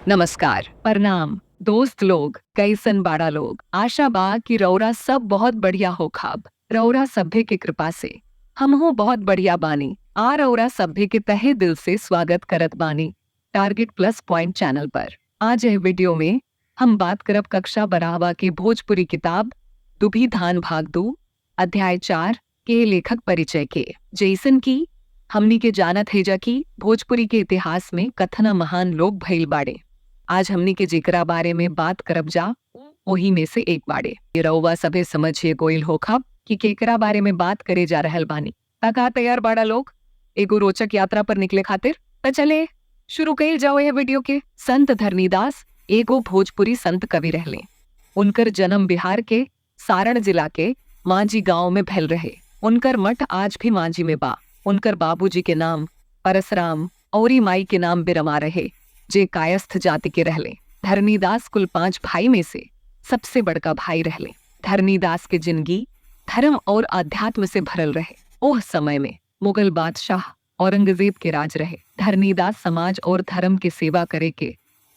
नमस्कार, प्रणाम दोस्त लोग, कैसन बाड़ा लोग। आशा बा कि रौरा सब बहुत बढ़िया हो खाब। रौरा सभ्य के कृपा से हमहू बहुत बढ़िया बानी। आ रौरा सभ्य के तहे दिल से स्वागत करत बानी टारगेट प्लस पॉइंट चैनल पर। आज यह वीडियो में हम बात करब कक्षा बराहवा की भोजपुरी किताब दुभी धान भाग 2 अध्याय 4 के लेखक परिचय के। जैसन की हमनी के जानत है जा कि भोजपुरी के इतिहास में कथना महान लोग भइल बाड़े। आज हमनी के जिकरा बारे में बात करब जा वही में से एक बाड़े। ये रउवा सभे समझिए गोइल होखब कि केकरा बारे में बात करे जा रहल बानी। तका तैयार बाड़ा लोग एगो रोचक यात्रा पर निकले खातिर? त चले शुरू कइल जाओ यह वीडियो के। संत धरनीदास एगो भोजपुरी संत कवि रहले। उनकर जन्म बिहार के सारण जिला के मांझी गांव में भैल रहे। उनकर मठ आज भी मांझी में बा। उनकर बाबूजी के नाम परसराम औरी माई के नाम बिरमा रहे, जे कायस्थ जाति के रहले। धरनीदास कुल 5 भाई में से सबसे बड़का भाई रहले। धरनीदास के जिंदगी धर्म और अध्यात्म से भरल रहे। ओह समय में मुगल बादशाह औरंगजेब के राज रहे। धरनीदास समाज और धर्म के सेवा करे के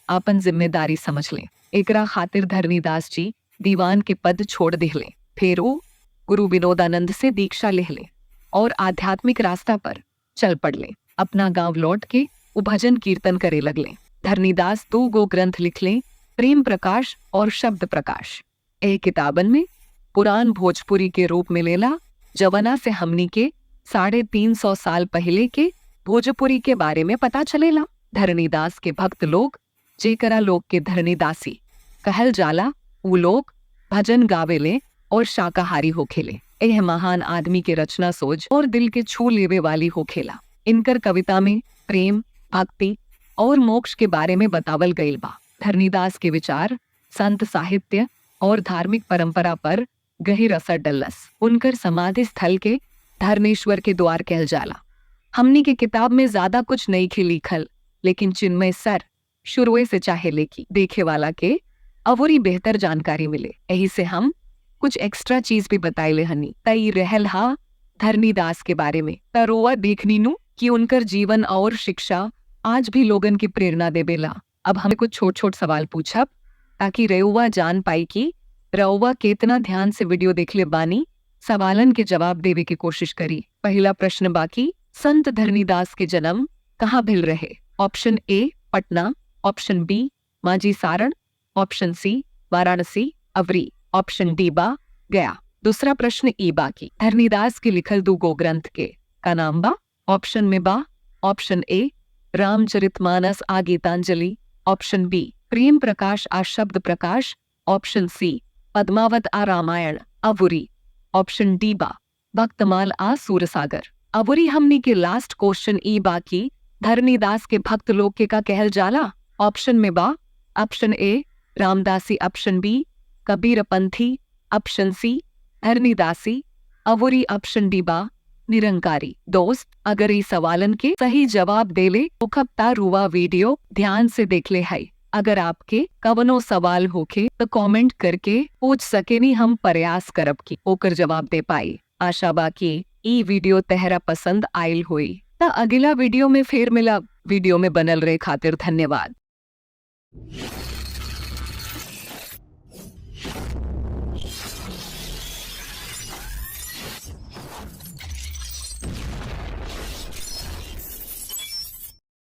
आपन जिम्मेदारी समझ ले। एकरा खातिर धरनीदास जी दीवान के पद छोड़ दिले। फिर वो गुरु विनोदानंद से दीक्षा ले ले और आध्यात्मिक रास्ता पर चल पड़ले। अपना गांव लौट के वो भजन कीर्तन करे लगले। धरनीदास 2 गो ग्रंथ लिखले, प्रेम प्रकाश और शब्द प्रकाश। ए किताबन में पुरान भोजपुरी के रूप में लेला जवना से हमनी के 350 साल पहले के भोजपुरी के बारे में पता चलेला। धरनीदास के भक्त लोग जेकरा लोग के धरनीदासी कहल जाला, वो लोग भजन गावेले और शाकाहारी होखेले। यह महान आदमी के रचना सोच और दिल के छू लेवे वाली होखेला। इनकर कविता में प्रेम, भक्ति और मोक्ष के बारे में बतावल गईल बा। धरनीदास के विचार संत साहित्य और धार्मिक परंपरा पर गहिर असर डलस। उनकर समाधि स्थल के धरनेश्वर के द्वार कहल जाला। हमनी के किताब में ज्यादा कुछ नहीं खी लिखल, लेकिन चिन्मय सर शुरुए से चाहे लेखी देखे वाला के अवरी बेहतर जानकारी मिले। यही से हम कुछ एक्स्ट्रा चीज भी बताइले हनी। तई रहल हा धरनीदास के बारे में तरोवा देखनी नु कि उनकर जीवन और शिक्षा आज भी लोगन की प्रेरणा देवेला। अब हमें कुछ छोट छोट सवाल पूछब ताकि रउवा जान पाई कि रउवा केतना ध्यान से वीडियो देखले बानी। सवालन के जवाब देवे की कोशिश करी। पहला प्रश्न बाकी, संत धरनीदास के जन्म कहाँ भेल रहे? Option A Patna, option B Manjhi Saran, option C Varanasi अवरी, ऑप्शन डी बा गया। दूसरा प्रश्न ई बाकी, धरनीदास के लिखल 2 गो ग्रंथ के का नाम बा? ऑप्शन में बा ऑप्शन ए रामचरितमानस आ गीतांजलि, ऑप्शन बी प्रेम प्रकाश आ शब्द प्रकाश, ऑप्शन सी पद्मावत आ रामायण अवुरी, ऑप्शन डी बा भक्तमाल आ सूरसागर अवुरी। हमनी के लास्ट क्वेश्चन ई बाकी, धरनीदास के भक्त लोग के का कहल जाला? ऑप्शन में बा option A Ramdasi, option B Kabirpanthi, option C Dharnidasi अवुरी, ऑप्शन डी बा निरंकारी। दोस्त, अगर इस सवालन के सही जवाब देले तो रुआ वीडियो ध्यान से देख ले है। अगर आपके कवनो सवाल होखे तो कमेंट करके पूछ सकेनी, हम प्रयास करब की ओकर जवाब दे पाई। आशा बा कि ई वीडियो तहरा पसंद आयल होई। त अगला वीडियो में फिर मिला। वीडियो में बनल रहे खातिर धन्यवाद।